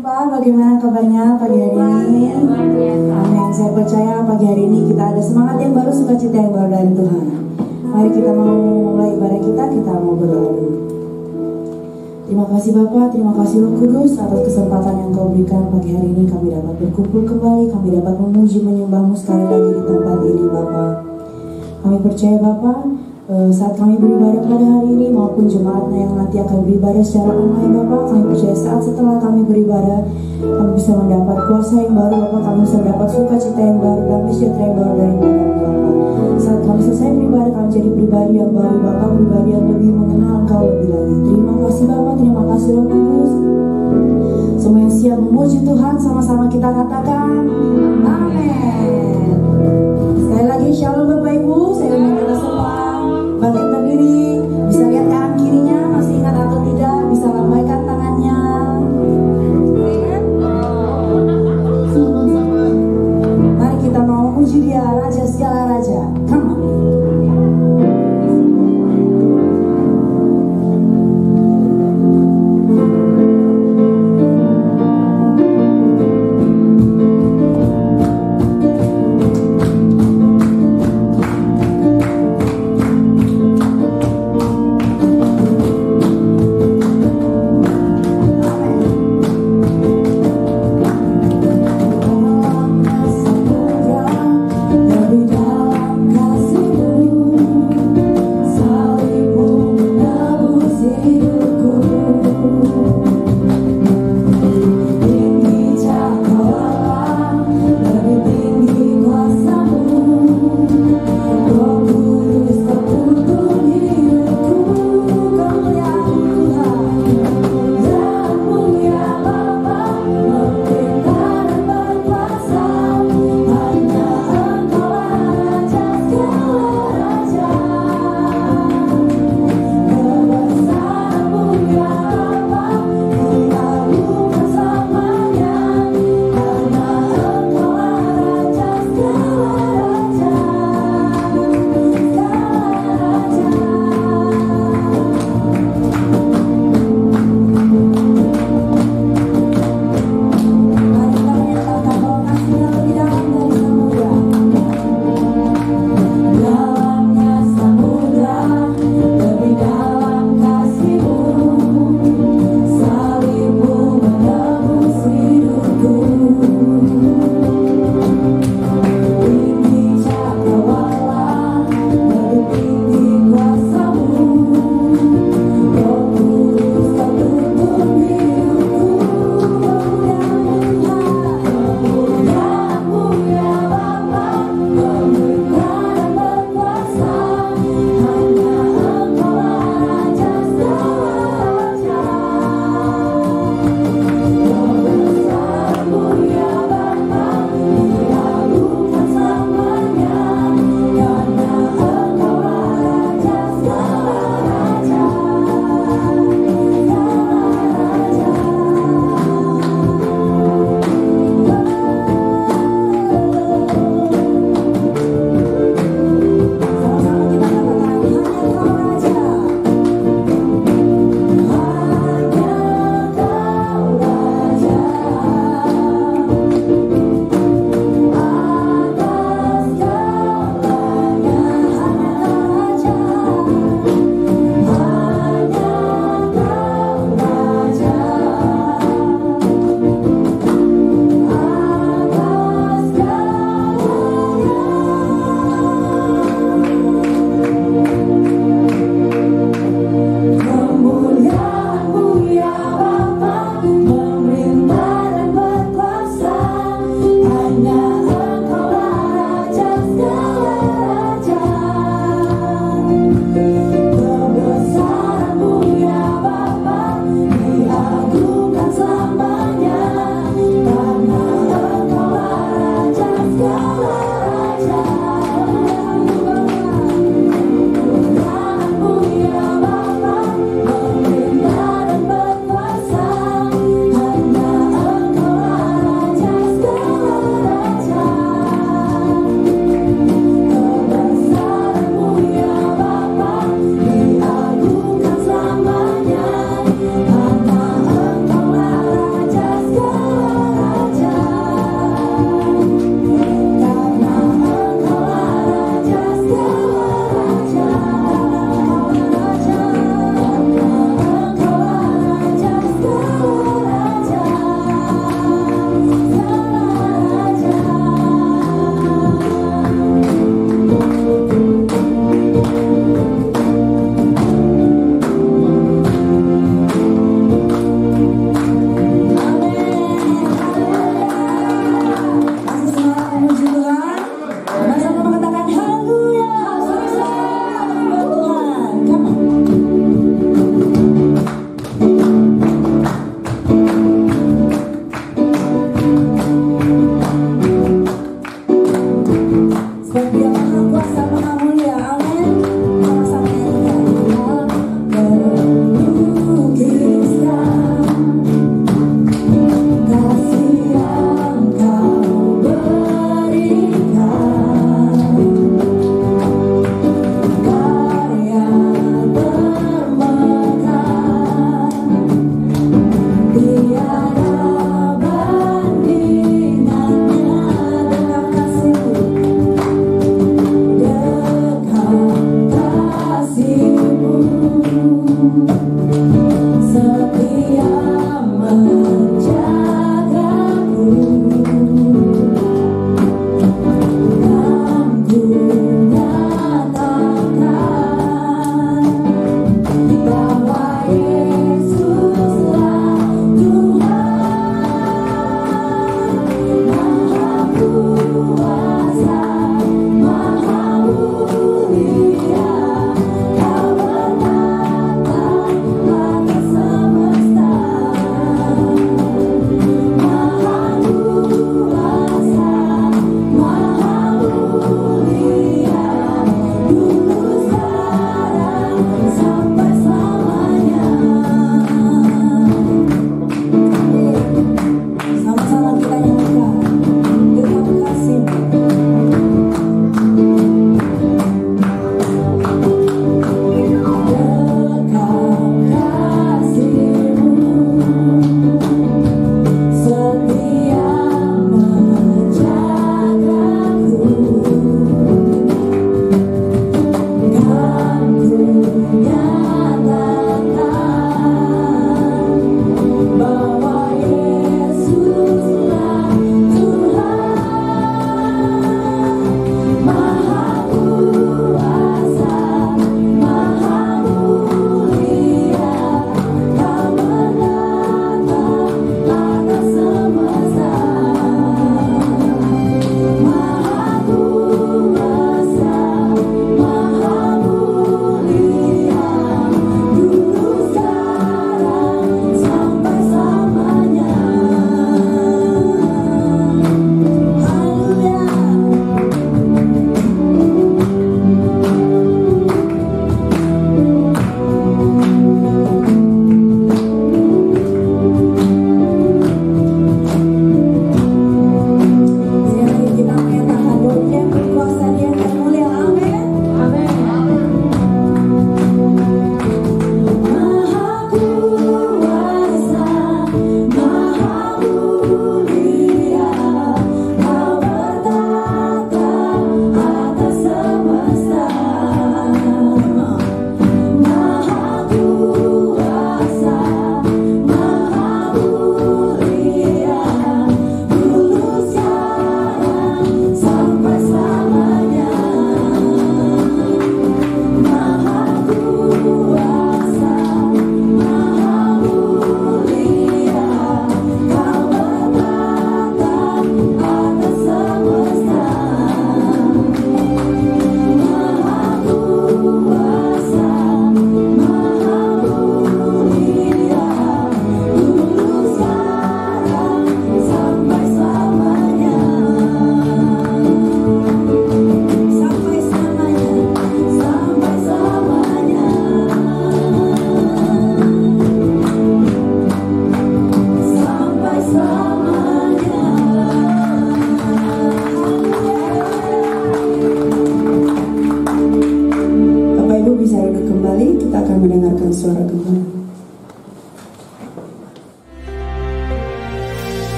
Pak, bagaimana kabarnya pagi hari ini? Amin. Saya percaya pagi hari ini kita ada semangat yang baru, sukacita yang baru dari Tuhan. Mari kita mau mulai ibadah kita mau berdoa dulu. Terima kasih Bapak, terima kasih Roh Kudus atas kesempatan yang Kau berikan pagi hari ini. Kami dapat berkumpul kembali, kami dapat memuji menyembah-Mu sekali lagi di tempat ini Bapak. Kami percaya Bapak, saat kami beribadah pada hari ini maupun jemaatnya yang nanti akan beribadah secara online Bapak, kami percaya saat setelah kami beribadah kami bisa mendapat kuasa yang baru Bapak, kami bisa mendapat sukacita yang baru, damai sejahtera yang baru dari Bapak. Saat kami selesai beribadah kami jadi pribadi yang baru Bapak, pribadi yang lebih mengenal Engkau lebih lagi. Terima kasih Bapak, terima kasih Roh Kudus. Semua yang siap memuji Tuhan sama-sama kita katakan amin. Sekali lagi shalom Bapak Ibu, saya ingin kita semua bangkit berdiri, bisa lihat kanan kirinya, masih ingat atau tidak, bisa lambaikan tangannya. Mari kita mau memuji Dia, Raja segala Raja. Come on.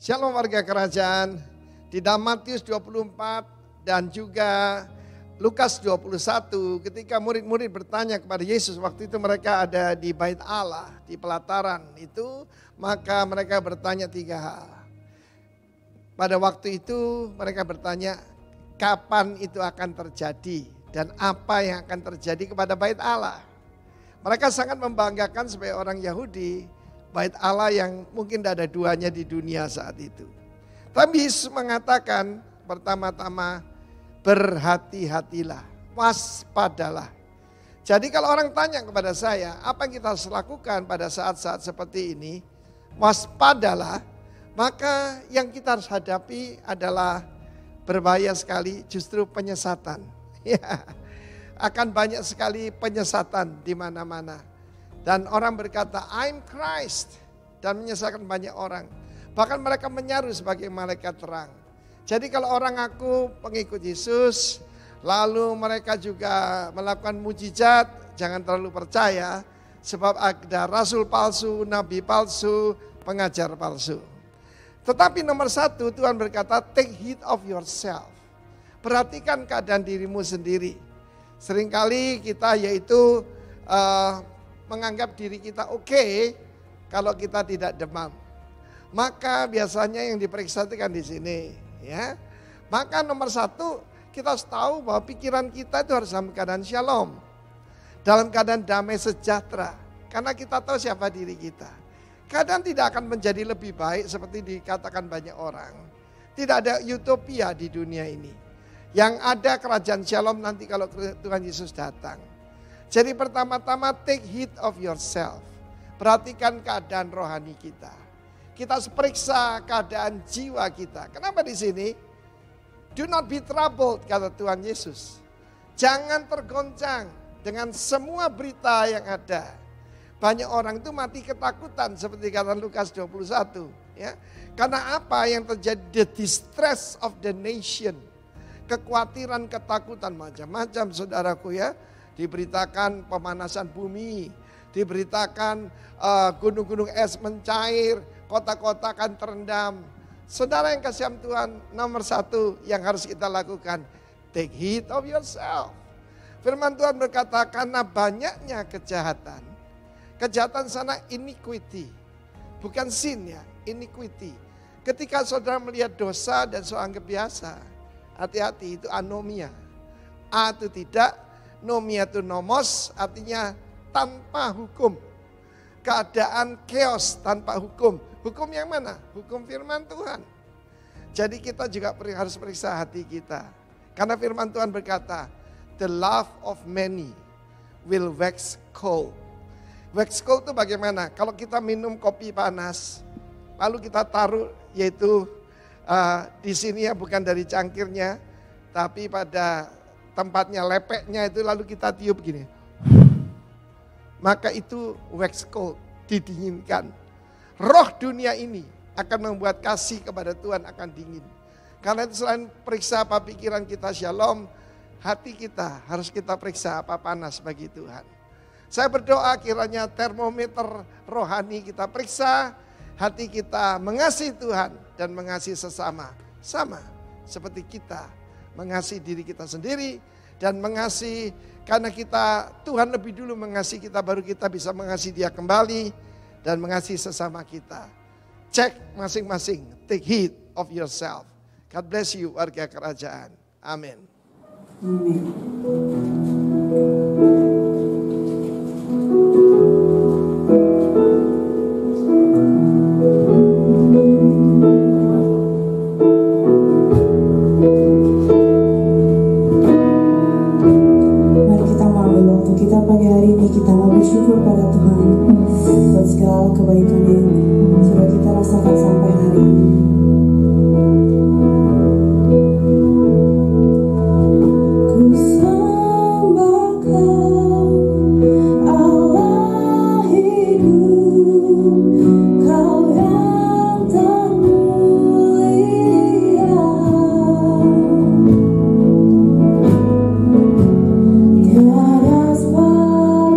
Shalom warga kerajaan. Di dalam Matius 24 dan juga Lukas 21 ketika murid-murid bertanya kepada Yesus, waktu itu mereka ada di Bait Allah, di pelataran itu, maka mereka bertanya 3 hal. Pada waktu itu mereka bertanya, kapan itu akan terjadi dan apa yang akan terjadi kepada Bait Allah. Mereka sangat membanggakan sebagai orang Yahudi, Bait Allah yang mungkin tidak ada duanya di dunia saat itu. Tapi Yesus mengatakan pertama-tama, berhati-hatilah, waspadalah. Jadi kalau orang tanya kepada saya, apa yang kita harus lakukan pada saat-saat seperti ini? Waspadalah, maka yang kita harus hadapi adalah berbahaya sekali justru penyesatan. Ya, akan banyak sekali penyesatan di mana-mana. Dan orang berkata, I'm Christ. Dan menyesatkan banyak orang. Bahkan mereka menyaru sebagai malaikat terang. Jadi kalau orang ngaku pengikut Yesus, lalu mereka juga melakukan mujizat, jangan terlalu percaya. Sebab ada rasul palsu, nabi palsu, pengajar palsu. Tetapi nomor 1 Tuhan berkata, take heed of yourself. Perhatikan keadaan dirimu sendiri. Seringkali kita yaitu menganggap diri kita oke kalau kita tidak demam. Maka biasanya yang diperiksa itu kan di sini, ya. Maka nomor 1 kita harus tahu bahwa pikiran kita itu harus dalam keadaan shalom, dalam keadaan damai sejahtera, karena kita tahu siapa diri kita. Keadaan tidak akan menjadi lebih baik seperti dikatakan banyak orang. Tidak ada utopia di dunia ini. Yang ada kerajaan shalom nanti kalau Tuhan Yesus datang. Jadi pertama-tama take heed of yourself. Perhatikan keadaan rohani kita. Kita harus periksa keadaan jiwa kita. Kenapa di sini? Do not be troubled, kata Tuhan Yesus. Jangan tergoncang dengan semua berita yang ada. Banyak orang itu mati ketakutan seperti kata Lukas 21. Ya. Karena apa yang terjadi? The distress of the nation. Kekhawatiran, ketakutan macam-macam saudaraku ya. Diberitakan pemanasan bumi, diberitakan gunung-gunung es mencair, kota-kota akan terendam. Saudara yang kasih Tuhan, nomor 1 yang harus kita lakukan, take heed of yourself. Firman Tuhan berkata, karena banyaknya kejahatan. Kejahatan sana iniquity, bukan sin ya, iniquity. Ketika saudara melihat dosa dan soal biasa, hati-hati itu anomia. A itu tidak, nomia itu nomos, artinya tanpa hukum. Keadaan chaos tanpa hukum. Hukum yang mana? Hukum firman Tuhan. Jadi kita juga harus periksa hati kita. Karena firman Tuhan berkata, the love of many will wax cold. Wax cold itu bagaimana? Kalau kita minum kopi panas, lalu kita taruh yaitu di sini ya bukan dari cangkirnya, tapi pada tempatnya lepeknya itu lalu kita tiup gini. Maka itu wax cold, didinginkan. Roh dunia ini akan membuat kasih kepada Tuhan akan dingin. Karena itu selain periksa apa pikiran kita shalom, hati kita harus kita periksa apa panas bagi Tuhan. Saya berdoa kiranya termometer rohani kita periksa, hati kita mengasihi Tuhan dan mengasihi sesama. Sama seperti kita mengasihi diri kita sendiri dan mengasihi karena Tuhan lebih dulu mengasihi kita baru kita bisa mengasihi Dia kembali dan mengasihi sesama kita. Cek masing-masing, take heed of yourself. God bless you warga kerajaan. Amin. Pagi hari ini kita mau bersyukur pada Tuhan buat segala kebaikan yang sudah kita rasakan sampai hari ini. Ku sembah Kau, Allah hidup, Kau yang termulia. Tiada Tuhan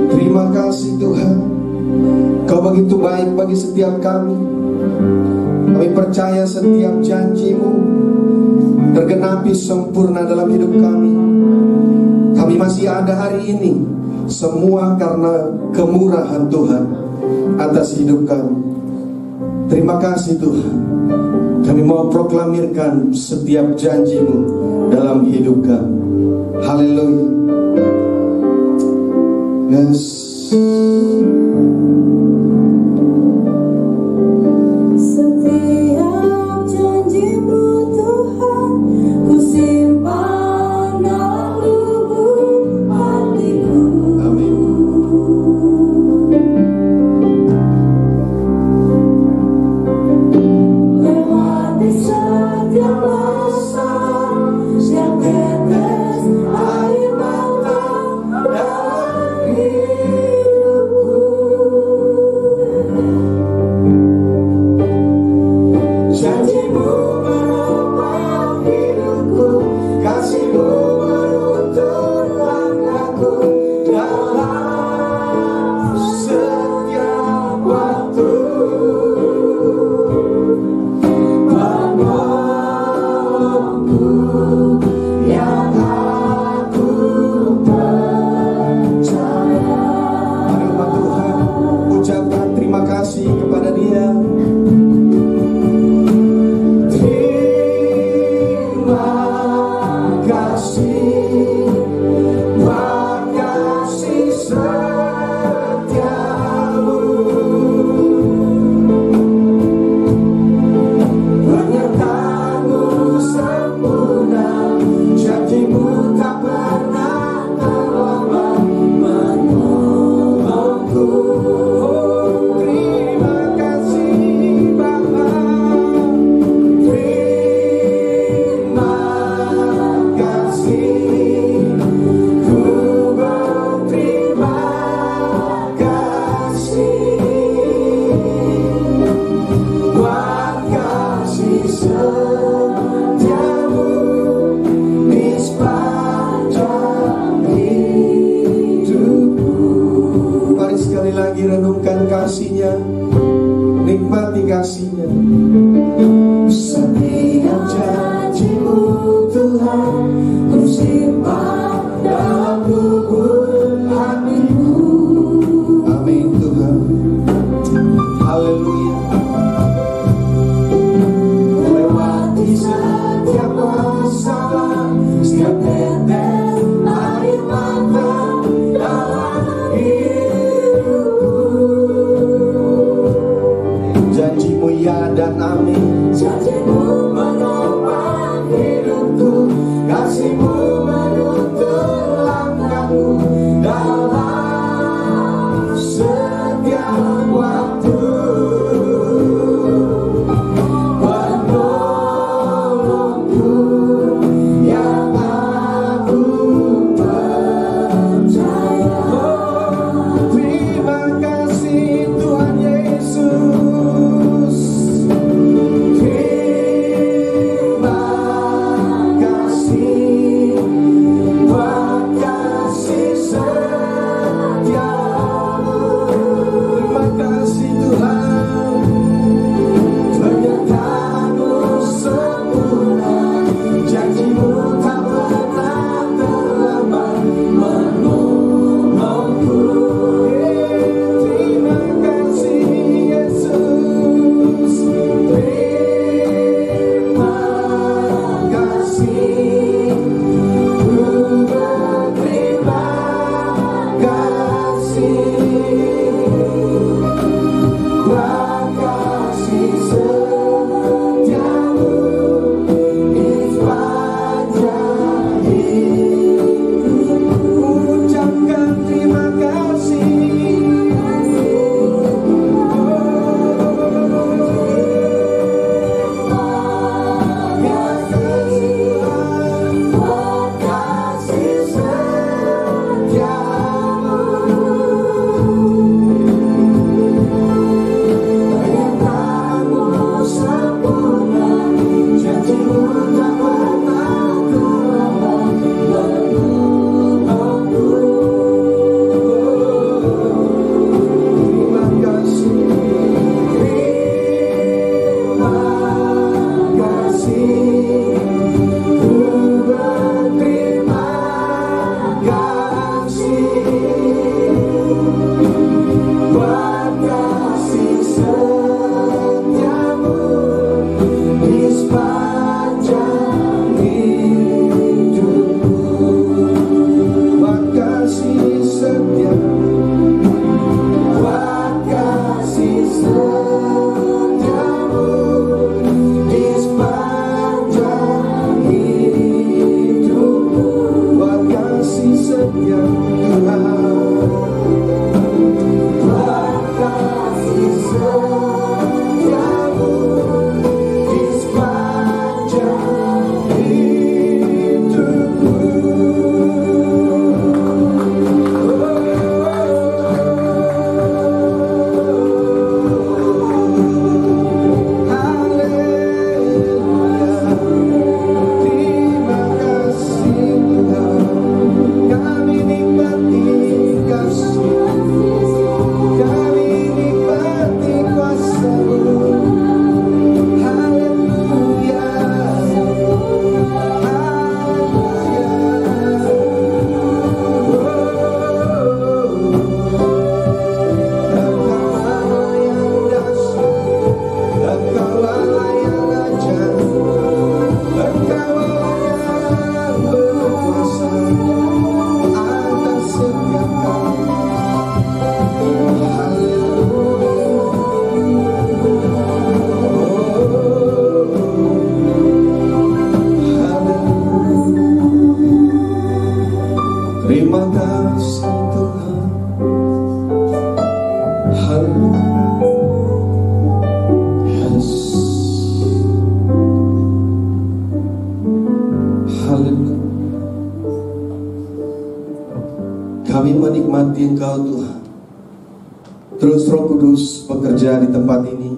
Terima kasih Tuhan, Kau begitu baik bagi setiap kami. Kami percaya setiap janji-Mu tergenapi sempurna dalam hidup kami. Kami masih ada hari ini, semua karena kemurahan Tuhan atas hidup kami. Terima kasih Tuhan. Kami mau proklamirkan setiap janji-Mu dalam hidup kami. Haleluya. Yes. Setiap janji-Mu Tuhan, ku simpan dalam lubuk hatiku. Amin. Lewati setiap masa, setiap tetes air mata dalam hidupku. Janji-Mu menopang hidupku, kasih-Mu menuntun langkahku dalam setiap waktu. Penolongku yang aku percaya. Mari umat Tuhan ucapkan terima kasih kepada Dia. Terima kasih buat kasih setiamu, penyertaan-Mu sempurna, janji-Mu tak pernah terlambat menolongku. Terima kasih Bapa, terima kasih, ku berterima kasih buat kasih setiamu di sepanjang hidupku. Mari sekali lagi renungkan kasih-Nya, nikmati kasih-Nya. Setiap janji-Mu Tuhan, ku simpan dalam lubuk hatiku. Amin Tuhan. Haleluya. Lewati setiap masalah, setiap tetes air mata dalam hidupku. Janji-Mu ya dan amin. Janji-Mu menopang hidupku, kasih-Mu menuntun langkahku dalam setiap waktu. Penolongku yang aku percaya. Terima kasih Tuhan Yesus. Terima Kami menikmati Engkau Tuhan. Terus Roh Kudus bekerja di tempat ini,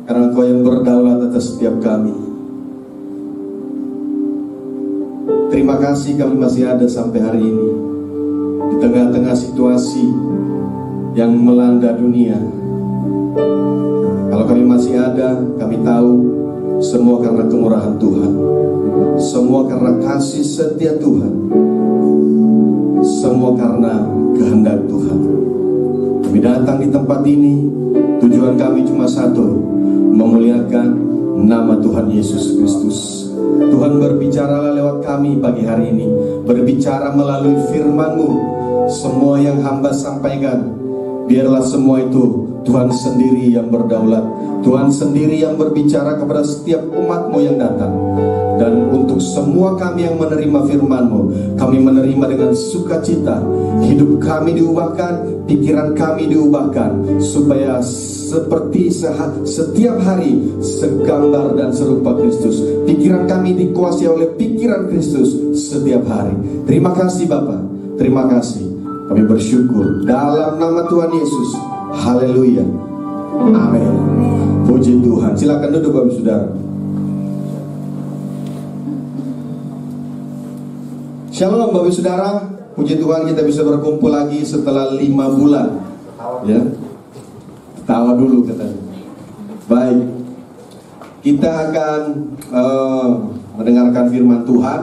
karena Engkau yang berdaulat atas setiap kami. Terima kasih kami masih ada sampai hari ini, di tengah-tengah situasi yang melanda dunia. Kalau kami masih ada, kami tahu semua karena kemurahan Tuhan, semua karena kasih setia Tuhan, semua karena kehendak Tuhan. Kami datang di tempat ini, tujuan kami cuma satu, memuliakan nama Tuhan Yesus Kristus. Tuhan, berbicaralah lewat kami pagi hari ini, berbicara melalui firman-Mu. Semua yang hamba sampaikan, biarlah semua itu Tuhan sendiri yang berdaulat, Tuhan sendiri yang berbicara kepada setiap umat-Mu yang datang. Dan untuk semua kami yang menerima firman-Mu, kami menerima dengan sukacita. Hidup kami diubahkan, pikiran kami diubahkan, supaya seperti setiap hari segambar dan serupa Kristus. Pikiran kami dikuasai oleh pikiran Kristus setiap hari. Terima kasih Bapa, terima kasih. Kami bersyukur dalam nama Tuhan Yesus. Haleluya. Amin. Puji Tuhan. Silakan duduk Bapak Saudara. Shalom Bapak Saudara. Puji Tuhan kita bisa berkumpul lagi setelah 5 bulan. Ya. Tawa dulu katanya. Baik. Kita akan mendengarkan firman Tuhan.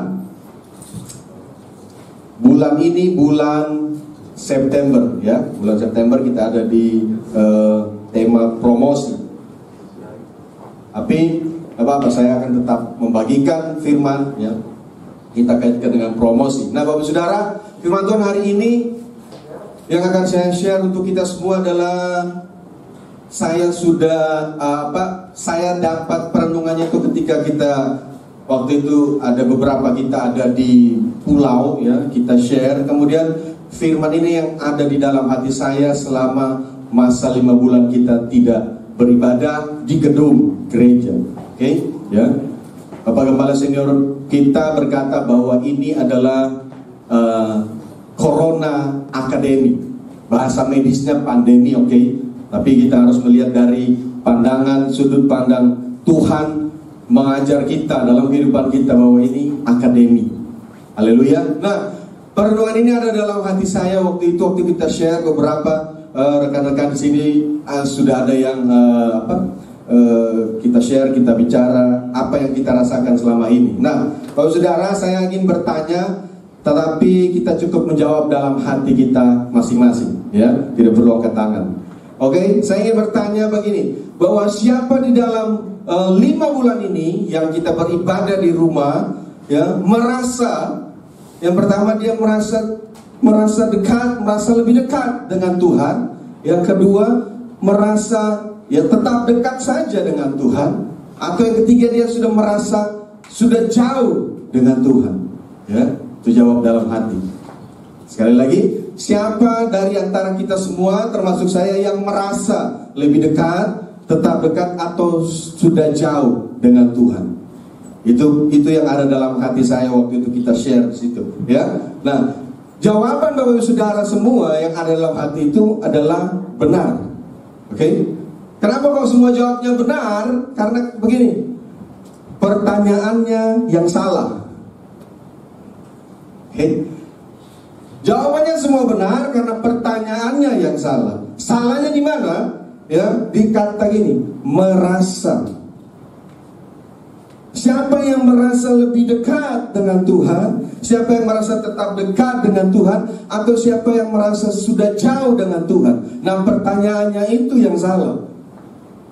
Bulan ini bulan September, ya. Bulan September kita ada di tema promosi. Tapi apa saya akan tetap membagikan firman, ya. Kita kaitkan dengan promosi. Nah, Bapak Saudara, firman Tuhan hari ini yang akan saya share untuk kita semua adalah saya dapat perenungannya itu ketika kita waktu itu ada beberapa kita ada di pulau, ya, kita share. Kemudian firman ini yang ada di dalam hati saya selama masa 5 bulan kita tidak beribadah di gedung gereja. Oke, ya. Bapak Gembala Senior kita berkata bahwa ini adalah Corona Academy. Bahasa medisnya pandemi, oke. Tapi kita harus melihat dari pandangan, sudut pandang Tuhan mengajar kita dalam kehidupan kita bahwa ini akademi. Haleluya. Nah, perenungan ini ada dalam hati saya waktu kita share beberapa rekan-rekan di sini sudah ada yang kita share, kita bicara apa yang kita rasakan selama ini. Nah, Bapak Saudara, saya ingin bertanya, tetapi kita cukup menjawab dalam hati kita masing-masing, ya, tidak perlu angkat tangan. Oke, saya ingin bertanya begini, bahwa siapa di dalam 5 bulan ini yang kita beribadah di rumah, ya, merasa, yang pertama dia merasa dekat, merasa lebih dekat dengan Tuhan. Yang kedua, merasa ya tetap dekat saja dengan Tuhan. Atau yang ketiga, dia sudah merasa sudah jauh dengan Tuhan. Ya, itu jawab dalam hati. Sekali lagi, siapa dari antara kita semua, termasuk saya, yang merasa lebih dekat, tetap dekat, atau sudah jauh dengan Tuhan? Itu yang ada dalam hati saya waktu itu kita share di situ, ya. Nah, jawaban Bapak Saudara semua yang ada dalam hati itu adalah benar. Oke? Kenapa kok semua jawabnya benar? Karena begini, pertanyaannya yang salah. Oke? Jawabannya semua benar karena pertanyaannya yang salah. Salahnya di mana? Ya, dikata gini, merasa. Siapa yang merasa lebih dekat dengan Tuhan? Siapa yang merasa tetap dekat dengan Tuhan? Atau siapa yang merasa sudah jauh dengan Tuhan? Nah, pertanyaannya itu yang salah.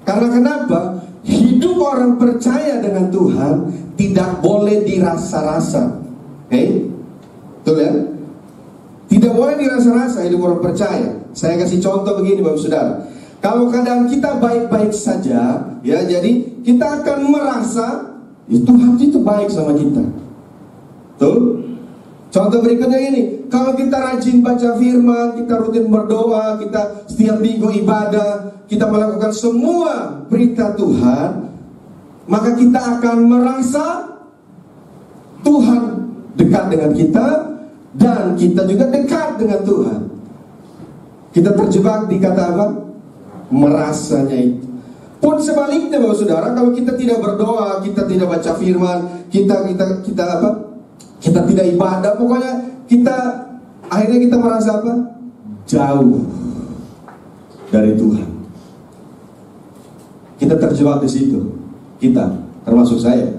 Karena kenapa? Hidup orang percaya dengan Tuhan tidak boleh dirasa-rasa. Oke? Betul ya? Tidak boleh dirasa-rasa hidup orang percaya. Saya kasih contoh begini Bapak Saudara. Kalau keadaan kita baik-baik saja, ya, jadi kita akan merasa ya, Tuhan itu baik sama kita. Betul? Contoh berikutnya ini, kalau kita rajin baca firman, kita rutin berdoa, kita setiap minggu ibadah, kita melakukan semua berita Tuhan, maka kita akan merasa Tuhan dekat dengan kita, Dan kita juga dekat dengan Tuhan. Kita terjebak di kata apa? Merasanya itu. Pun sebaliknya Bapak Saudara, kalau kita tidak berdoa, kita tidak baca firman, kita apa? Kita tidak ibadah, pokoknya akhirnya kita merasa apa? Jauh dari Tuhan. Kita terjebak di situ. Kita, termasuk saya,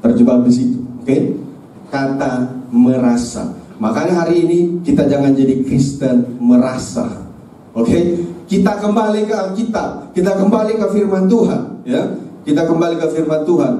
terjebak di situ. Oke? Kata merasa. Makanya hari ini kita jangan jadi Kristen merasa. Oke? Kita kembali ke Alkitab, kita kembali ke firman Tuhan, ya. Kita kembali ke firman Tuhan.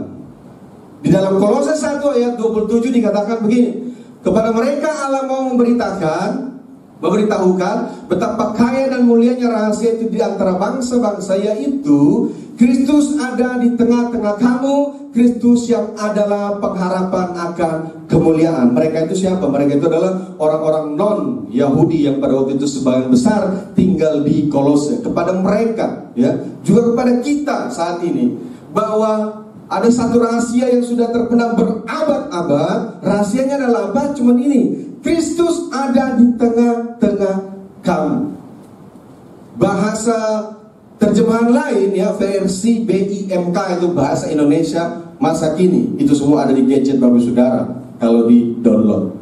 Di dalam Kolose 1 ayat 27 dikatakan begini, kepada mereka Allah mau memberitahukan betapa kaya dan mulianya rahasia itu di antara bangsa-bangsa, yaitu Kristus ada di tengah-tengah kamu, Kristus yang adalah pengharapan akan kemuliaan. Mereka itu siapa? Mereka itu adalah orang-orang non-Yahudi yang pada waktu itu sebagian besar tinggal di Kolose. Kepada mereka, ya, juga kepada kita saat ini, bahwa ada satu rahasia yang sudah terpendam berabad-abad. Rahasianya adalah apa? Cuman ini, Kristus ada di tengah-tengah kamu. Bahasa terjemahan lain, ya, versi BIMK itu bahasa Indonesia masa kini, itu semua ada di gadget Bapak Saudara kalau di download.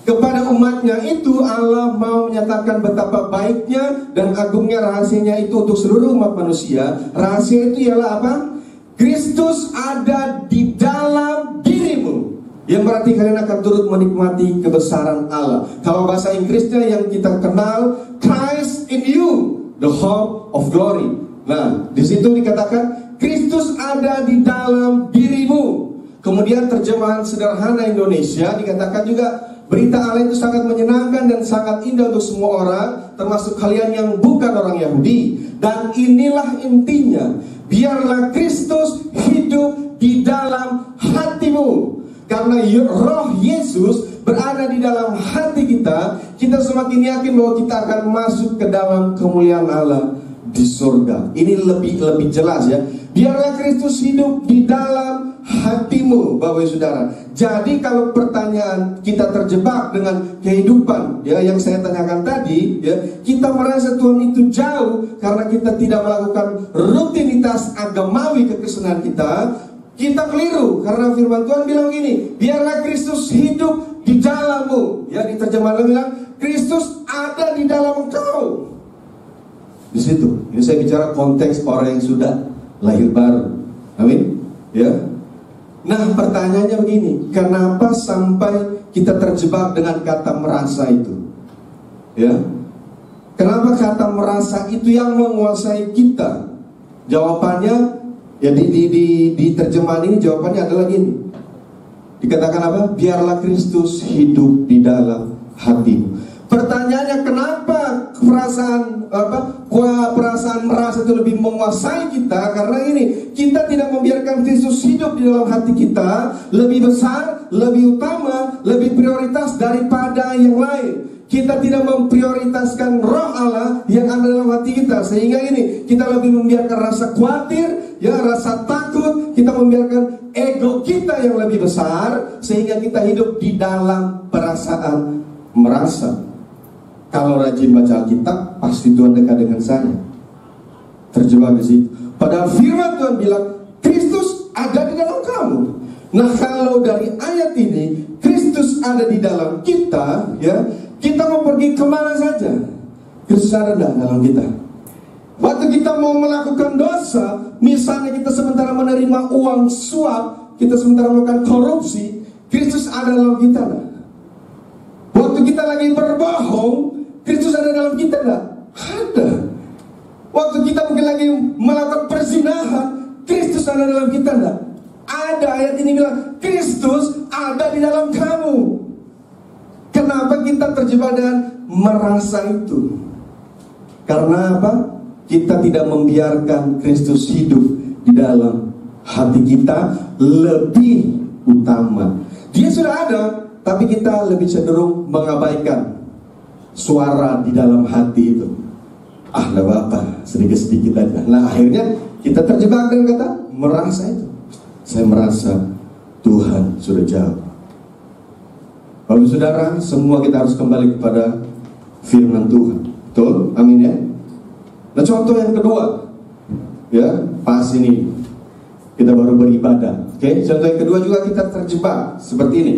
Kepada umatnya itu Allah mau menyatakan betapa baiknya dan agungnya rahasianya itu untuk seluruh umat manusia. Rahasia itu ialah apa? Kristus ada di dalam dirimu, yang berarti kalian akan turut menikmati kebesaran Allah. Kalau bahasa Inggrisnya yang kita kenal, Christ in you, the hope of glory. Nah, di situ dikatakan Kristus ada di dalam dirimu. Kemudian terjemahan sederhana Indonesia dikatakan juga, berita Allah itu sangat menyenangkan dan sangat indah untuk semua orang, termasuk kalian yang bukan orang Yahudi. Dan inilah intinya, biarlah Kristus hidup di dalam hatimu. Karena roh Yesus berada di dalam hati kita, kita semakin yakin bahwa kita akan masuk ke dalam kemuliaan Allah di surga. Ini lebih jelas, ya. Biarlah Kristus hidup di dalam hatimu, Bapak Saudara. Jadi kalau pertanyaan kita terjebak dengan kehidupan, ya, yang saya tanyakan tadi, ya, kita merasa Tuhan itu jauh karena kita tidak melakukan rutinitas agamawi kekristenan kita keliru, karena firman Tuhan bilang gini, biarlah Kristus hidup di dalammu. Ya, di terjemahan bilang Kristus ada di dalam engkau. Di situ, ini saya bicara konteks orang yang sudah lahir baru. Amin. Ya. Nah, pertanyaannya begini, kenapa sampai kita terjebak dengan kata merasa itu? Ya. Kenapa kata merasa itu yang menguasai kita? Jawabannya, ya, di terjemahan ini jawabannya adalah gini. Dikatakan apa? Biarlah Kristus hidup di dalam hatimu. Pertanyaannya, kenapa perasaan merasa itu lebih menguasai kita? Karena ini, kita tidak membiarkan Kristus hidup di dalam hati kita lebih besar, lebih utama, lebih prioritas daripada yang lain. Kita tidak memprioritaskan roh Allah yang ada dalam hati kita, sehingga ini kita lebih membiarkan rasa khawatir, ya, rasa takut. Kita membiarkan ego kita yang lebih besar, sehingga kita hidup di dalam perasaan merasa. Kalau rajin baca Alkitab, pasti Tuhan dekat dengan saya. Terjebak di situ. Padahal firman Tuhan bilang Kristus ada di dalam kamu. Nah, kalau dari ayat ini Kristus ada di dalam kita, ya, kita mau pergi kemana saja, Kristus ada dalam kita. Waktu kita mau melakukan dosa, misalnya kita sementara menerima uang suap, kita sementara melakukan korupsi, Kristus ada dalam kita. Waktu kita lagi berbohong, Kristus ada dalam kita enggak? Ada. Waktu kita mungkin lagi melakukan perzinahan, Kristus ada dalam kita enggak? Ada. Ayat ini bilang Kristus ada di dalam kamu. Kenapa kita terjebak dengan merasa itu? Karena apa? Kita tidak membiarkan Kristus hidup di dalam hati kita lebih utama. Dia sudah ada, tapi kita lebih cenderung mengabaikan suara di dalam hati itu. Ah, gak apa-apa, sedikit-sedikit aja. Nah, akhirnya kita terjebak dengan kata merasa itu. Saya merasa Tuhan sudah jauh. Bapak saudara, semua kita harus kembali kepada firman Tuhan. Betul? Amin ya. Nah, contoh yang kedua, ya, pas ini kita baru beribadah. Oke, contoh yang kedua juga kita terjebak seperti ini.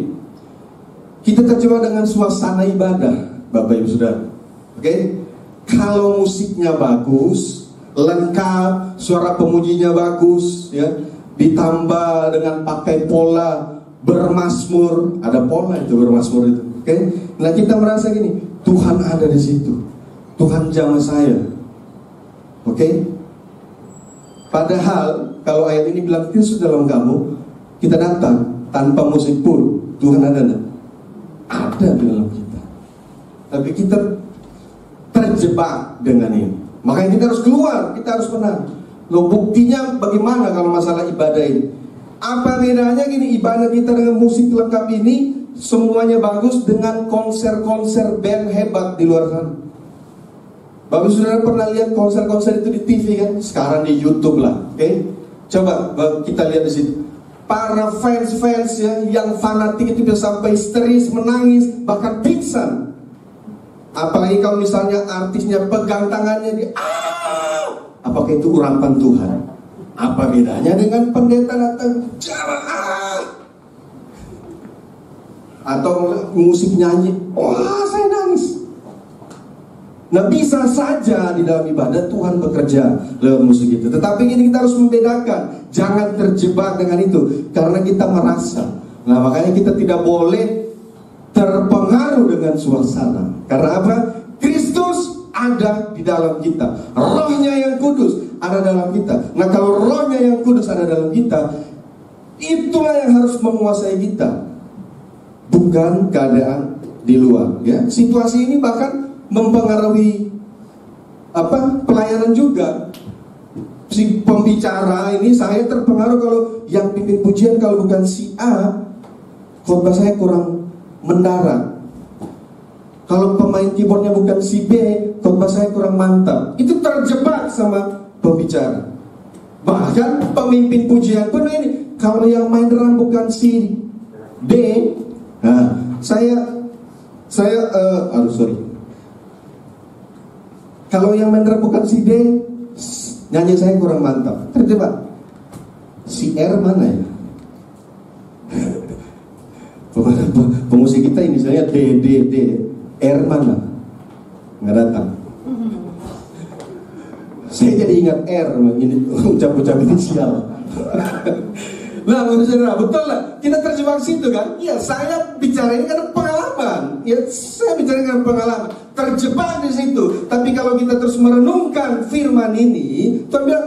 Kita terjebak dengan suasana ibadah, Bapak Ibu Saudara. Oke, kalau musiknya bagus, lengkap, suara pemujinya bagus, ya, ditambah dengan pakai pola bermazmur, ada pola itu bermazmur itu. Oke, nah kita merasa gini, Tuhan ada di situ, Tuhan jamah saya. Oke, padahal kalau ayat ini bilang Kristus dalam kamu, kita datang tanpa musik pun, Tuhan ada enggak? Ada di dalam kita. Tapi kita terjebak dengan ini. Makanya kita harus keluar, kita harus menang. Loh, buktinya bagaimana kalau masalah ibadah ini? Apa bedanya gini, ibadah kita dengan musik lengkap ini semuanya bagus dengan konser-konser band hebat di luar sana. Bapak saudara pernah lihat konser-konser itu di TV kan? Sekarang di YouTube lah, oke? Coba kita lihat di situ. Para fans-fans ya, yang fanatik itu bisa sampai histeris, menangis, bahkan pingsan. Apalagi kalau misalnya artisnya pegang tangannya di apakah itu urapan Tuhan? Apa bedanya dengan pendeta datang jamaah? Atau musik nyanyi, wah saya nangis. Nah, bisa saja di dalam ibadah Tuhan bekerja lewat musik itu. Tetapi ini kita harus membedakan. Jangan terjebak dengan itu, karena kita merasa. Nah, makanya kita tidak boleh terpengaruh dengan suasana. Karena apa? Kristus ada di dalam kita. Rohnya yang kudus ada dalam kita. Nah, kalau rohnya yang kudus ada dalam kita, itulah yang harus menguasai kita, bukan keadaan di luar. Ya, situasi ini bahkan mempengaruhi pelayanan juga. Si pembicara ini, saya terpengaruh kalau yang pimpin pujian kalau bukan si A, khotbah saya kurang mendarat. Kalau pemain keyboardnya bukan si B, khotbah saya kurang mantap. Itu terjebak sama pembicara. Bahkan pemimpin pujian pun ini, kalau yang main drum bukan si D, nah kalau yang main drum bukan si D, nyanyi saya kurang mantap. Terjebak. Si R mana ya? Pemusik kita ini misalnya D, R mana? Nggak datang. Saya jadi ingat R, ini ucap-ucap inisial. Nah, saudara, betul lah. Kita terjebak situ kan? Ya, saya bicara ini karena pengalaman. Ya, saya bicara karena pengalaman. Terjebak di situ. Tapi kalau kita terus merenungkan firman ini, Tuhan bilang,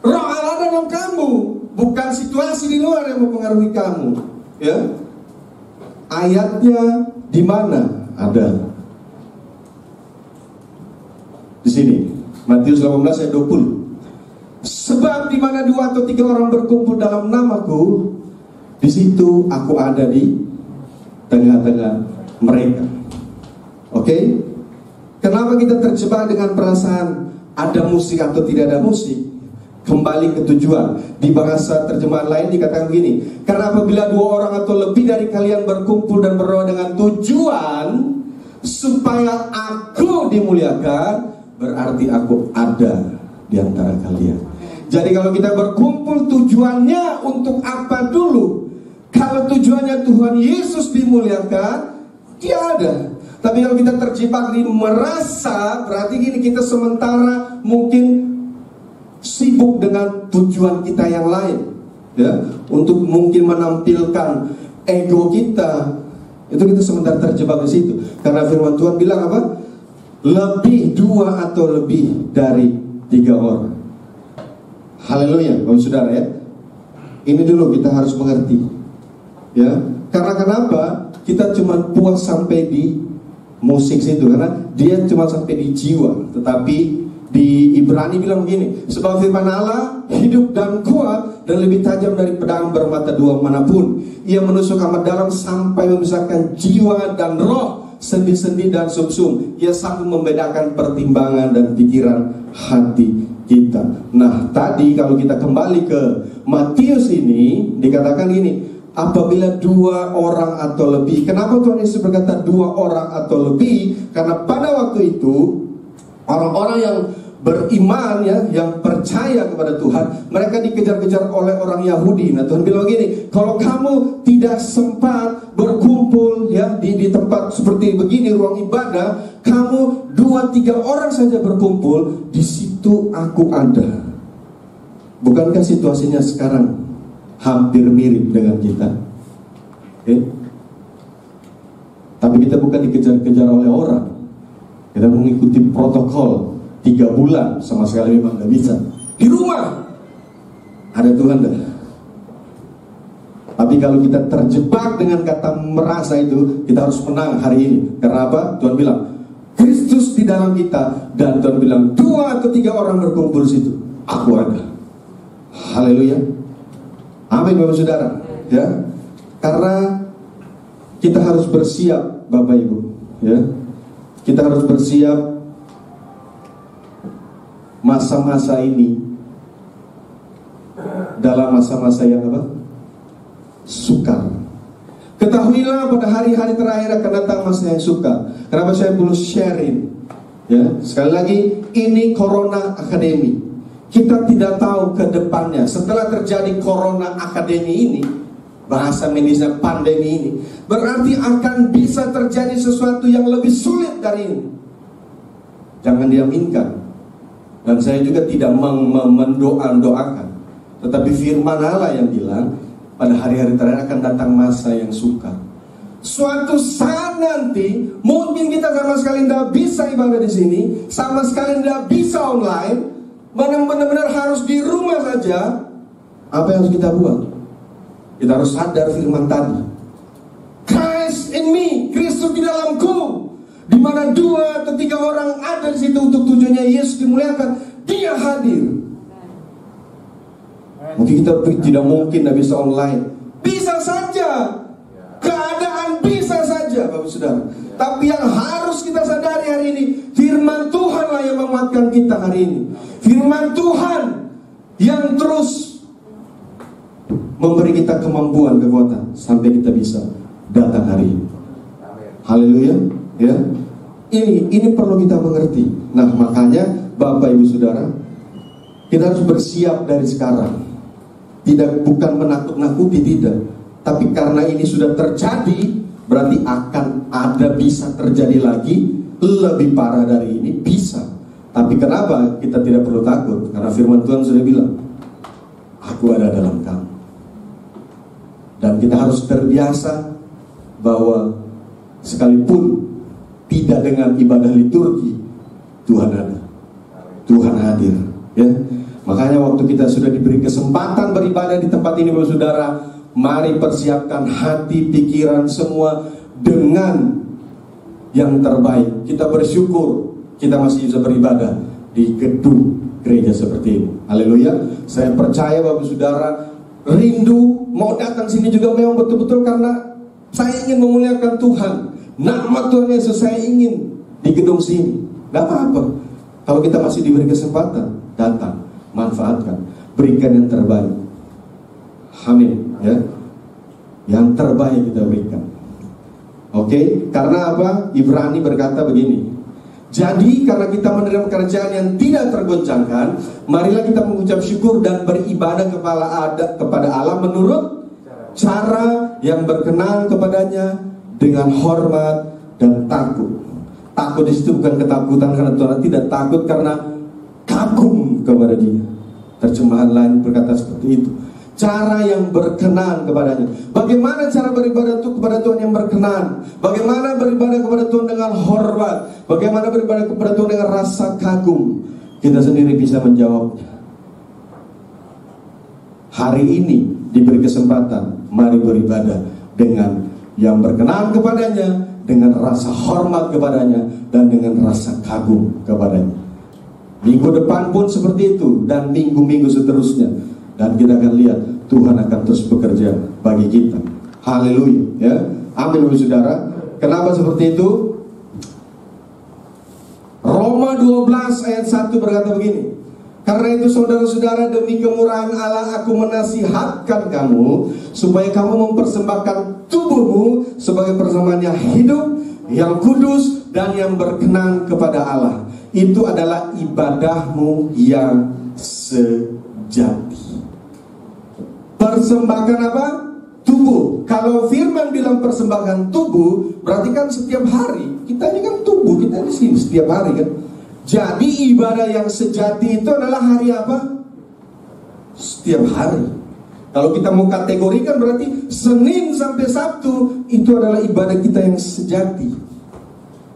Roh Allah dalam kamu, bukan situasi di luar yang mempengaruhi kamu. Ya, ayatnya di mana? Ada di sini, Matius 18 ayat 20. Sebab di mana 2 atau 3 orang berkumpul dalam namaku, di situ aku ada di tengah-tengah mereka. Oke? Kenapa kita terjebak dengan perasaan ada musik atau tidak ada musik? Kembali ke tujuan. Di bahasa terjemahan lain dikatakan begini, karena apabila 2 orang atau lebih dari kalian berkumpul dan berdoa dengan tujuan supaya aku dimuliakan, berarti aku ada di antara kalian. Jadi kalau kita berkumpul tujuannya untuk apa dulu? Kalau tujuannya Tuhan Yesus dimuliakan, Dia ada. Tapi kalau kita terjebak di merasa, berarti gini, kita sementara mungkin sibuk dengan tujuan kita yang lain, ya, untuk mungkin menampilkan ego kita. Itu kita sementara terjebak di situ. Karena firman Tuhan bilang apa? Lebih 2 atau lebih dari 3 orang. Haleluya, Bapak Saudara ya. Ini dulu kita harus mengerti. Ya, karena kenapa? Kita cuma puas sampai di musik situ, karena dia cuma sampai di jiwa. Tetapi di Ibrani bilang begini, sebab firman Allah hidup dan kuat dan lebih tajam dari pedang bermata 2 manapun. Ia menusuk amat dalam sampai memisahkan jiwa dan roh, sendi-sendi dan sumsum. Ia sanggup membedakan pertimbangan dan pikiran hati kita. Nah, tadi kalau kita kembali ke Matius ini, dikatakan ini, apabila 2 orang atau lebih. Kenapa Tuhan Yesus berkata 2 orang atau lebih? Karena pada waktu itu orang-orang yang beriman, ya, yang percaya kepada Tuhan, mereka dikejar-kejar oleh orang Yahudi. Nah, Tuhan bilang gini, kalau kamu tidak sempat berkumpul, ya, di tempat seperti begini, ruang ibadah, kamu 2-3 orang saja berkumpul, di situ aku ada. Bukankah situasinya sekarang hampir mirip dengan kita? Okay? Tapi kita bukan dikejar-kejar oleh orang. Kita mengikuti protokol 3 bulan, sama sekali memang gak bisa. Di rumah ada Tuhan dah. Tapi kalau kita terjebak dengan kata merasa itu, kita harus menang hari ini. Karena apa? Tuhan bilang Kristus di dalam kita. Dan Tuhan bilang 2 atau 3 orang berkumpul di situ, aku ada. Haleluya. Amin Bapak Saudara. Ya. Karena kita harus bersiap Bapak Ibu, ya. Kita harus bersiap masa-masa ini dalam masa-masa yang apa? Sukar. Ketahuilah pada hari-hari terakhir akan datang masa yang sukar. Kenapa saya perlu sharing? Ya, sekali lagi, ini Corona Academy. Kita tidak tahu ke depannya. Setelah terjadi Corona Academy ini, bahasa medisnya pandemi ini, berarti akan bisa terjadi sesuatu yang lebih sulit dari ini. Jangan diaminkan. Dan saya juga tidak mendoakan, tetapi firman Allah yang bilang pada hari-hari terakhir akan datang masa yang sukar. Suatu saat nanti mungkin kita sama sekali tidak bisa ibadah di sini, sama sekali tidak bisa online, benar-benar harus di rumah saja. Apa yang harus kita buat? Kita harus sadar firman tadi. Christ in me, Kristus di dalamku. Di mana 2 atau 3 orang ada di situ untuk tujuannya Yesus dimuliakan, Dia hadir. Mungkin kita tidak mungkin tidak bisa online. Bisa saja. Keadaan bisa saja Bapak Saudara. Tapi yang harus kita sadari hari ini, firman Tuhanlah yang menguatkan kita hari ini. Firman Tuhan yang terus memberi kita kemampuan, kekuatan sampai kita bisa datang hari ini. Haleluya. Ya, ini perlu kita mengerti. Nah, makanya Bapak Ibu Saudara, kita harus bersiap dari sekarang. Bukan menakut-nakuti, tidak. Tapi karena ini sudah terjadi, berarti akan ada bisa terjadi lagi lebih parah dari ini, bisa. Tapi kenapa kita tidak perlu takut? Karena firman Tuhan sudah bilang, aku ada dalam kamu. Dan kita harus terbiasa bahwa sekalipun tidak dengan ibadah liturgi, Tuhan ada, Tuhan hadir, ya. Makanya waktu kita sudah diberi kesempatan beribadah di tempat ini Bapak Saudara, mari persiapkan hati, pikiran semua dengan yang terbaik. Kita bersyukur kita masih bisa beribadah di gedung gereja seperti ini. Haleluya. Saya percaya Bapak Saudara rindu mau datang sini juga memang betul-betul karena saya ingin memuliakan Tuhan. Nama Tuhan Yesus saya ingin di gedung sini. Gak apa-apa. Kalau kita masih diberi kesempatan, datang, manfaatkan, berikan yang terbaik. Amin, ya. Yang terbaik kita berikan. Oke, karena apa? Ibrani berkata begini. Jadi karena kita menerima kerjaan yang tidak tergoncangkan, marilah kita mengucap syukur dan beribadah kepada Allah menurut cara yang berkenan kepadanya, dengan hormat dan takut. Takut di situ bukan ketakutan karena Tuhan, tidak takut karena kagum kepada Dia. Terjemahan lain berkata seperti itu. Cara yang berkenan kepadanya. Bagaimana cara beribadah itu kepada Tuhan yang berkenan? Bagaimana beribadah kepada Tuhan dengan hormat? Bagaimana beribadah kepada Tuhan dengan rasa kagum? Kita sendiri bisa menjawabnya. Hari ini diberi kesempatan, mari beribadah dengan yang berkenan kepadanya, dengan rasa hormat kepadanya, dan dengan rasa kagum kepadanya. Minggu depan pun seperti itu, dan minggu-minggu seterusnya. Dan kita akan lihat Tuhan akan terus bekerja bagi kita. Haleluya, ya. Amin Bapak Saudara. Kenapa seperti itu? Roma 12 ayat 1 berkata begini. Karena itu saudara-saudara, demi kemurahan Allah aku menasihatkan kamu supaya kamu mempersembahkan tubuhmu sebagai persembahan yang hidup, yang kudus, dan yang berkenan kepada Allah. Itu adalah ibadahmu yang sejati. Persembahkan apa? Tubuh. Kalau firman bilang persembahkan tubuh, berarti kan setiap hari. Kita ini kan tubuh, kita di sini setiap hari kan. Jadi ibadah yang sejati itu adalah hari apa? Setiap hari. Kalau kita mau kategorikan berarti Senin sampai Sabtu itu adalah ibadah kita yang sejati.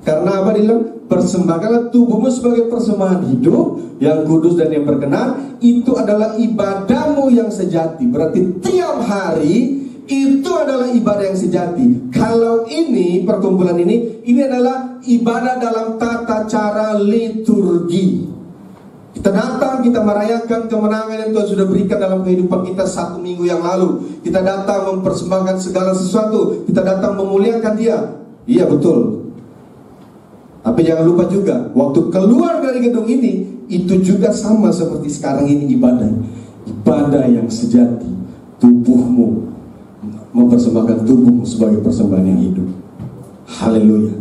Karena apa dia bilang? Persembahkanlah tubuhmu sebagai persembahan hidup, yang kudus dan yang berkenan. Itu adalah ibadahmu yang sejati. Berarti tiap hari itu adalah ibadah yang sejati. Kalau ini, perkumpulan ini adalah ibadah dalam tata cara liturgi. Kita datang, kita merayakan kemenangan yang Tuhan sudah berikan dalam kehidupan kita 1 minggu yang lalu. Kita datang mempersembahkan segala sesuatu. Kita datang memuliakan Dia. Iya betul. Tapi jangan lupa juga, waktu keluar dari gedung ini, itu juga sama seperti sekarang ini ibadah. Ibadah yang sejati. Tubuhmu, mempersembahkan tubuhmu sebagai persembahan yang hidup. Haleluya.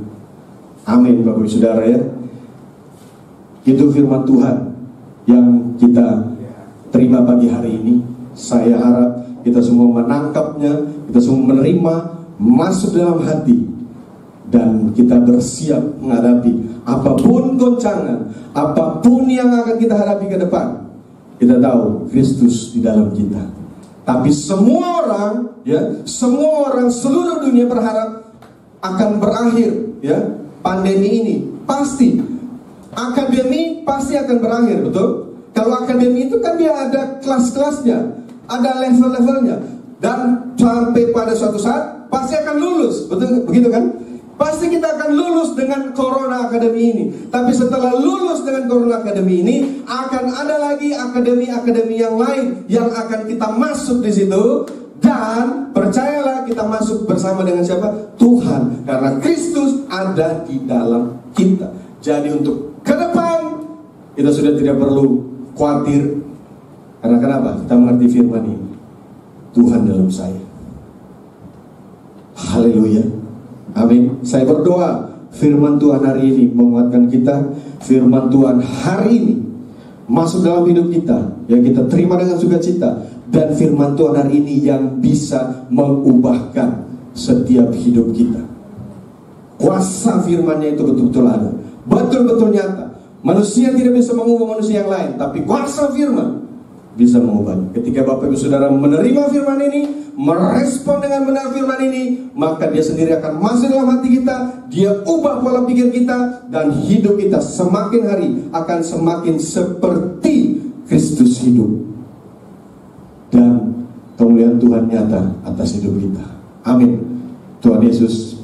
Amin Bapak Ibu Saudara ya. Itu firman Tuhan yang kita terima pagi hari ini. Saya harap kita semua menangkapnya, kita semua menerima, masuk dalam hati, dan kita bersiap menghadapi apapun goncangan, apapun yang akan kita hadapi ke depan. Kita tahu Kristus di dalam kita. Tapi semua orang, ya, semua orang seluruh dunia berharap akan berakhir, ya, pandemi ini. Pasti akademi pasti akan berakhir, betul? Kalau akademi itu kan dia ada kelas-kelasnya, ada level-levelnya, dan sampai pada suatu saat pasti akan lulus, betul? Begitu kan? Pasti kita akan lulus dengan Corona Academy ini. Tapi setelah lulus dengan Corona Academy ini, akan ada lagi akademi-akademi yang lain yang akan kita masuk di situ. Dan percayalah, kita masuk bersama dengan siapa? Tuhan. Karena Kristus ada di dalam kita. Jadi untuk ke depan, kita sudah tidak perlu khawatir. Karena kenapa? Kita mengerti firman ini. Tuhan dalam saya. Haleluya. Amin. Saya berdoa firman Tuhan hari ini menguatkan kita. Firman Tuhan hari ini masuk dalam hidup kita, yang kita terima dengan sukacita. Dan firman Tuhan hari ini yang bisa mengubahkan setiap hidup kita. Kuasa firmannya itu betul-betul ada, betul-betul nyata. Manusia tidak bisa mengubah manusia yang lain, tapi kuasa firman bisa mengubahnya. Ketika Bapak Ibu Saudara menerima firman ini, merespon dengan benar firman ini, maka dia sendiri akan masuk dalam hati kita. Dia ubah pola pikir kita, dan hidup kita semakin hari akan semakin seperti Kristus hidup. Dan kemuliaan Tuhan nyata atas hidup kita. Amin. Tuhan Yesus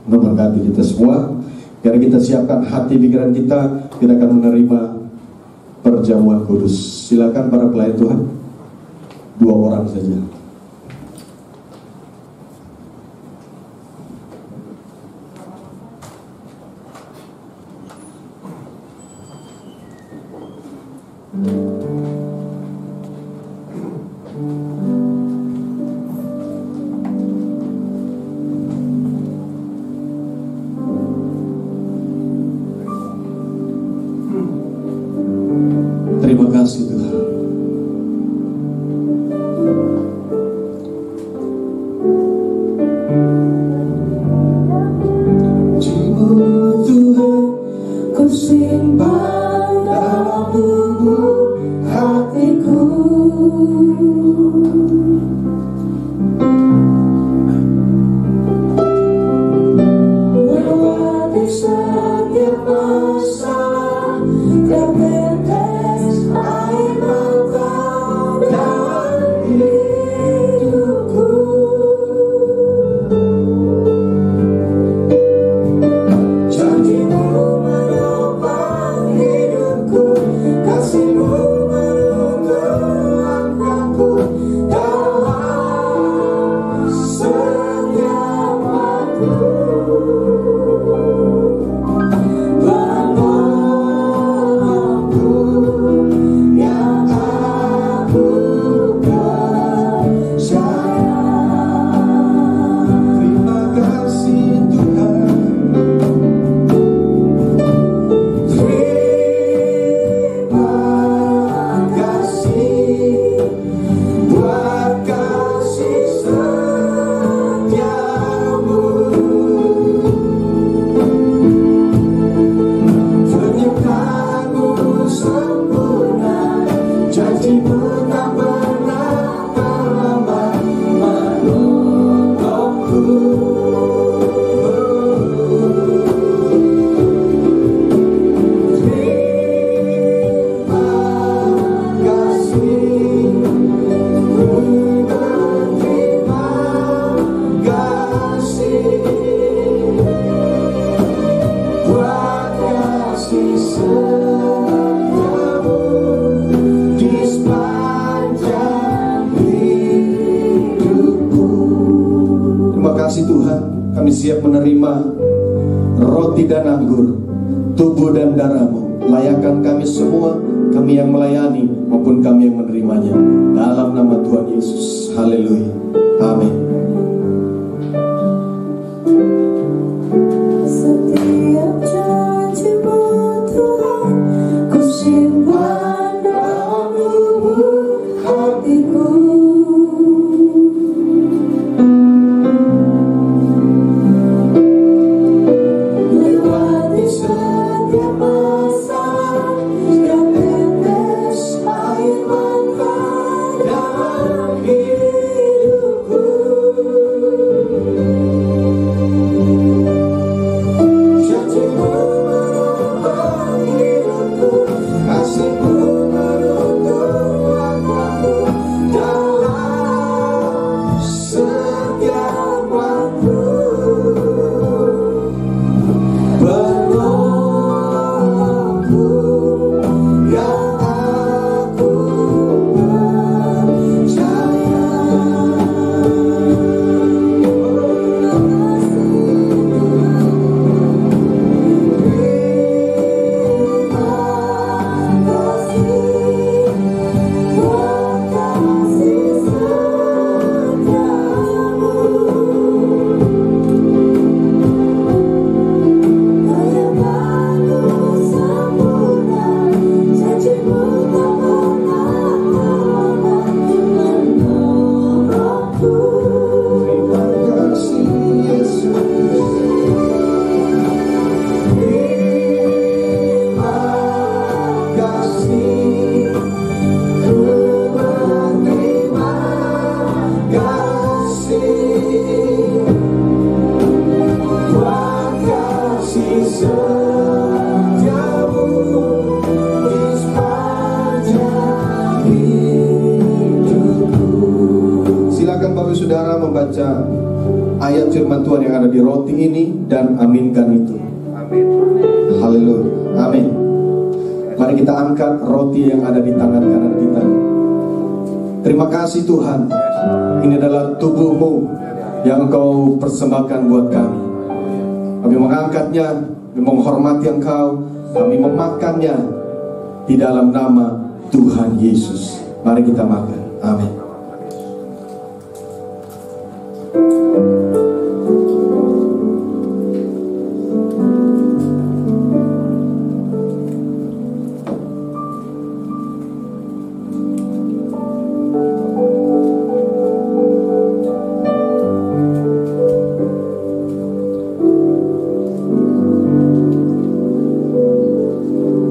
memberkati kita semua. Biar kita siapkan hati pikiran kita, kita akan menerima perjamuan kudus. Silakan para pelayan Tuhan, 2 orang saja. Terima kasih Tuhan. Jiwa Tuhan ku simpan dalam lubuk hatiku. Melewati setiap masalah, tertetes air mata. kasih setiamu di sepanjang hidupku. Terima kasih Tuhan, kami siap menerima roti dan anggur, tubuh dan darah-Mu. Layakkan kami semua, kami yang melayani maupun kami yang menerimanya. Dalam nama Tuhan Yesus. Haleluya. Amin. Setiap janji-Mu Tuhan, ku simpan dalam lubuk hatiku. Lewati setiap masalah, setiap tetes air mata dalam hidupku. Janji-Mu merubah hidupku, kasih-Mu menuntun langkahku dalam setiap waktu. Penolongku yang aku percaya. Terima kasih Yesus. Terima kasih, ku berterima kasih buat kasih setiamu di sepanjang hidupku. Silakan Bapak Saudara membaca ayat firman Tuhan yang ada di roti ini dan aminkan itu. Haleluya. Amin. Mari kita angkat roti yang ada di tangan kanan kita. Terima kasih Tuhan. Ini adalah tubuh-Mu yang Engkau persembahkan buat kami. Kami mengangkatnya, kami menghormati Engkau, kami memakannya di dalam nama Tuhan Yesus. Mari kita makan. Amin.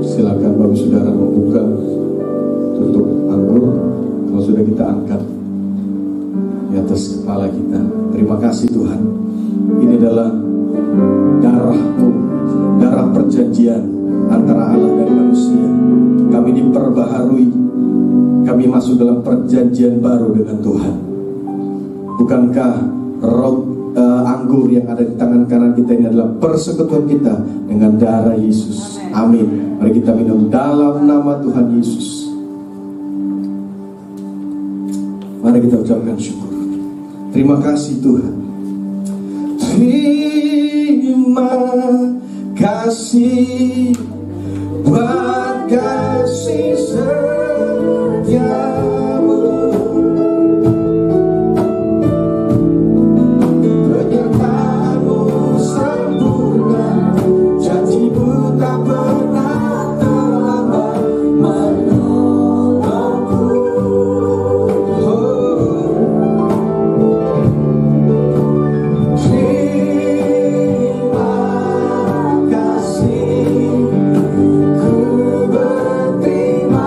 Silakan Bapak Saudara membuka tutup anggur. Kalau sudah kita angkat di atas kepala kita. Terima kasih Tuhan. Ini adalah darah-Mu, darah perjanjian antara Allah dan manusia. Kami diperbaharui, kami masuk dalam perjanjian baru dengan Tuhan. Bukankah anggur yang ada di tangan kanan kita ini adalah persekutuan kita dengan darah Yesus. Amin. Mari kita minum dalam nama Tuhan Yesus. Mari kita ucapkan syukur. Terima kasih Tuhan. Terima kasih buat kasih setiamu. Penyertaan-Mu sempurna, janji-Mu tak pernah terlambat menolongku. Terima kasih, ku berterima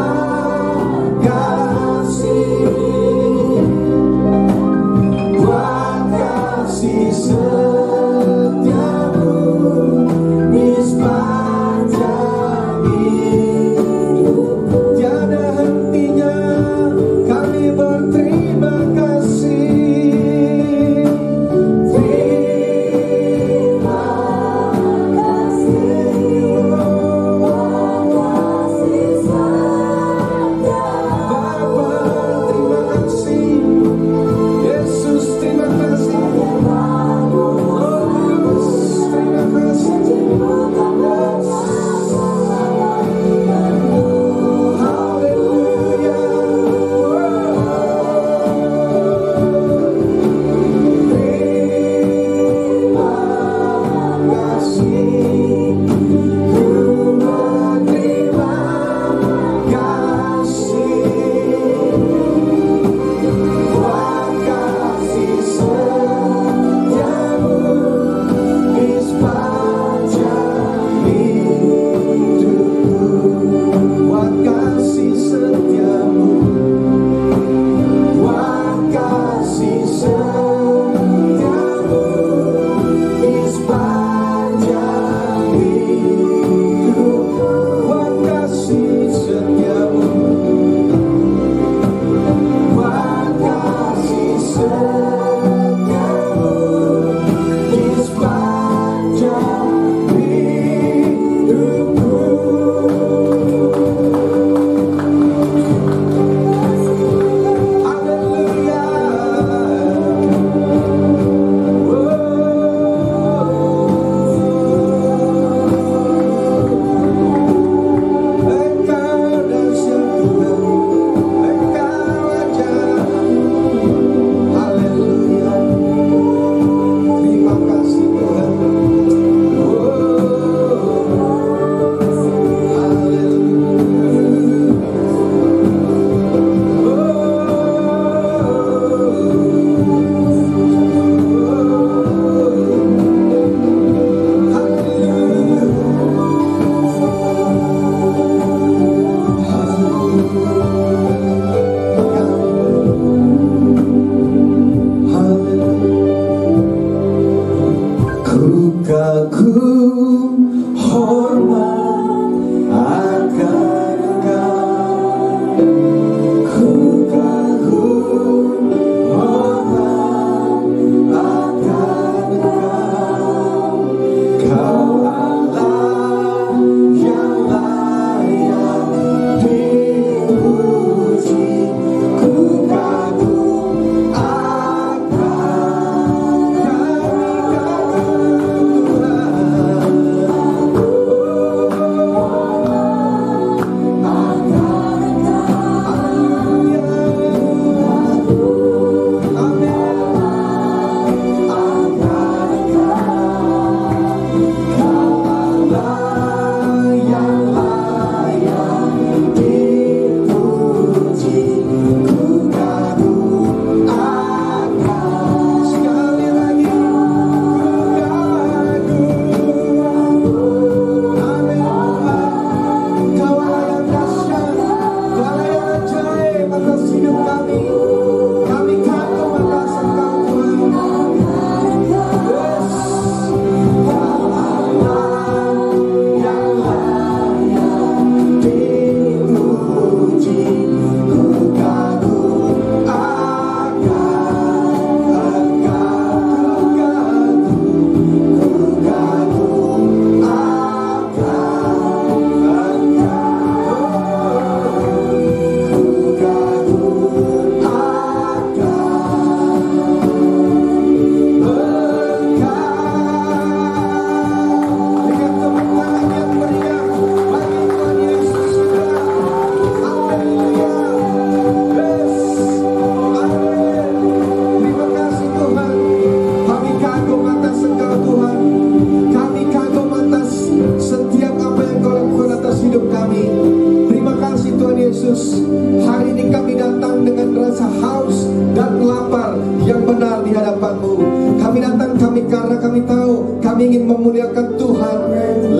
Yesus, hari ini kami datang dengan rasa haus dan lapar yang benar di hadapan-Mu. Kami datang karena kami tahu kami ingin memuliakan Tuhan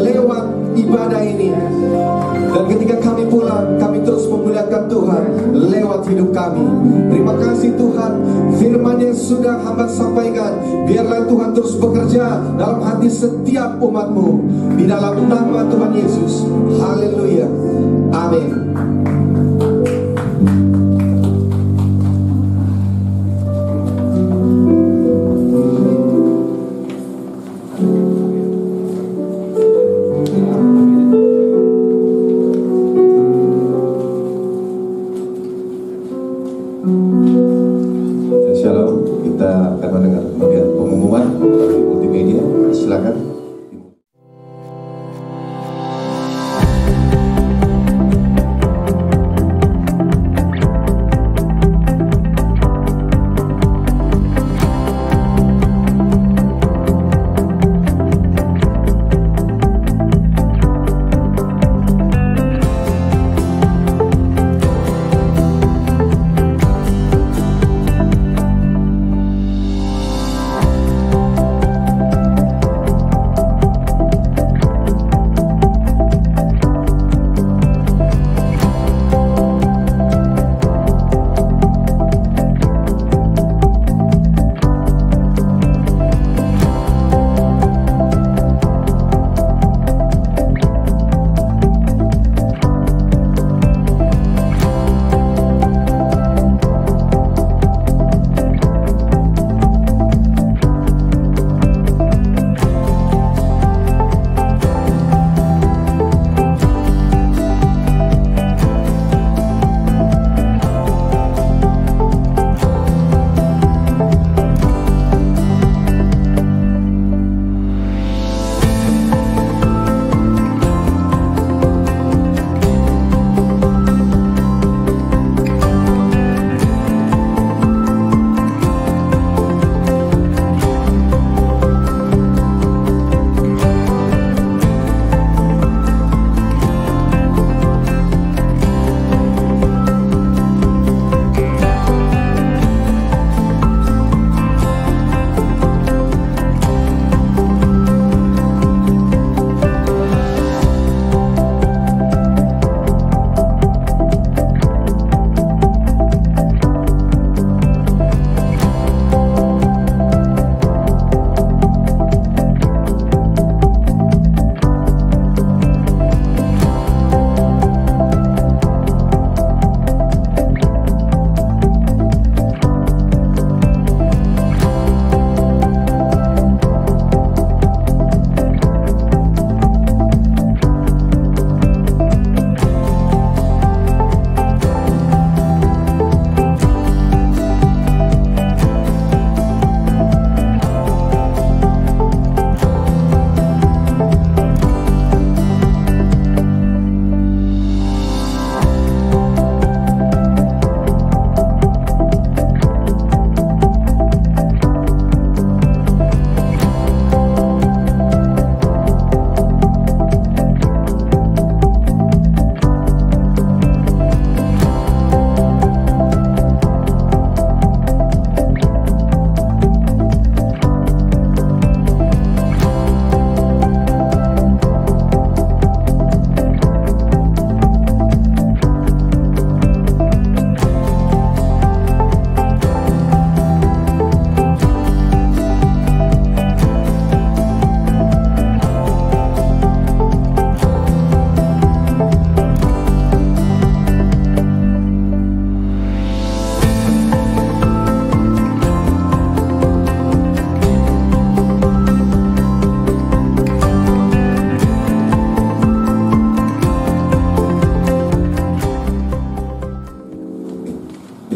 lewat ibadah ini. Dan ketika kami pulang, kami terus memuliakan Tuhan lewat hidup kami. Terima kasih Tuhan, firman yang sudah hamba sampaikan, biarlah Tuhan terus bekerja dalam hati setiap umat-Mu. Di dalam nama Tuhan Yesus. Haleluya. Amin. Shalom, kita akan mendengar kemudian pengumuman melalui multimedia. Silakan.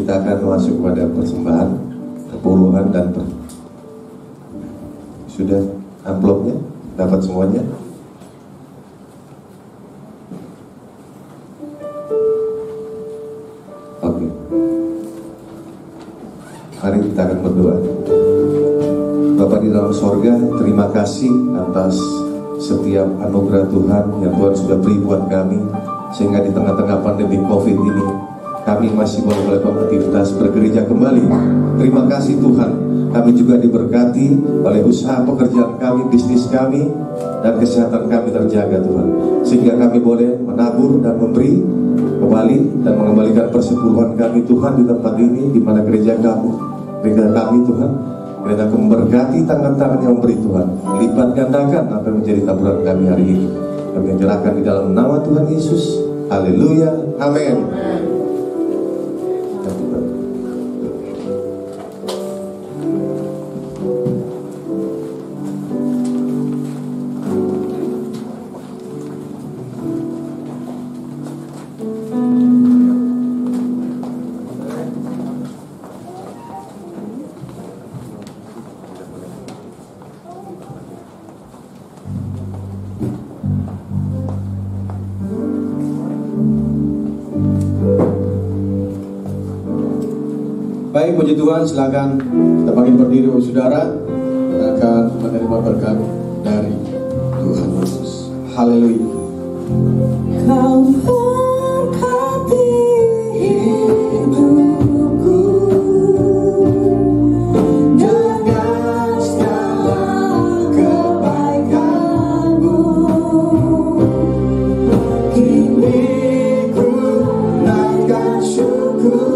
Kita akan masuk pada persembahan, kepuluhan dan sudah amplopnya, dapat semuanya. Oke. Mari kita akan berdoa. Bapa di dalam sorga, terima kasih atas setiap anugerah Tuhan yang Tuhan sudah beri buat kami. sehingga di tengah-tengah pandemi COVID ini kami masih boleh melakukan aktivitas bergereja kembali. Terima kasih Tuhan. Kami juga diberkati oleh usaha pekerjaan kami, bisnis kami, dan kesehatan kami terjaga Tuhan. Sehingga kami boleh menabur dan memberi kembali dan mengembalikan persepuluhan kami Tuhan di tempat ini, di mana gereja kami Tuhan. Kiranya Kau memberkati tangan-tangan yang memberi Tuhan, lipat gandakan apa yang menjadi taburan kami hari ini. Kami menyerahkan di dalam nama Tuhan Yesus. Haleluya, amin. Baik, puji Tuhan, silakan kita panggil berdiri saudara. Kita akan menerima berkat dari Tuhan Yesus. Haleluya. Kau berkati hidupku dengan segala kebaikan-Mu. Kini ku naikkan syukur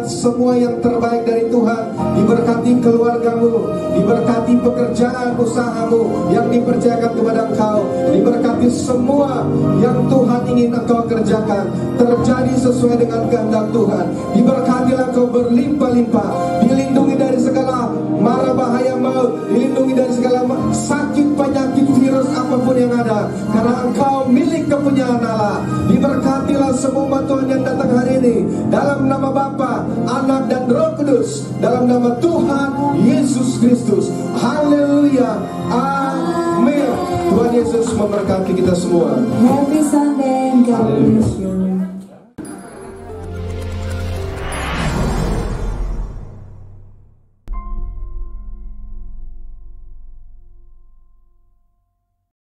semua yang terbaik dari Tuhan. Diberkati keluargamu, diberkati pekerjaan usahamu yang dipercayakan kepada engkau. Diberkati semua yang Tuhan ingin engkau kerjakan terjadi sesuai dengan kehendak Tuhan. Diberkatilah engkau berlimpah-limpah, dilindungi dari segala mara bahaya maut, dilindungi dari segala sakit, penyakit, virus apapun yang ada, karena engkau milik kepunyaan Allah. Diberkatilah semua umat Tuhan yang datang hari ini dalam nama Bapa, Anak dan Roh Kudus, dalam nama Tuhan Yesus Kristus. Haleluya, amin. Tuhan Yesus memberkati kita semua. Happy Sunday and God bless you.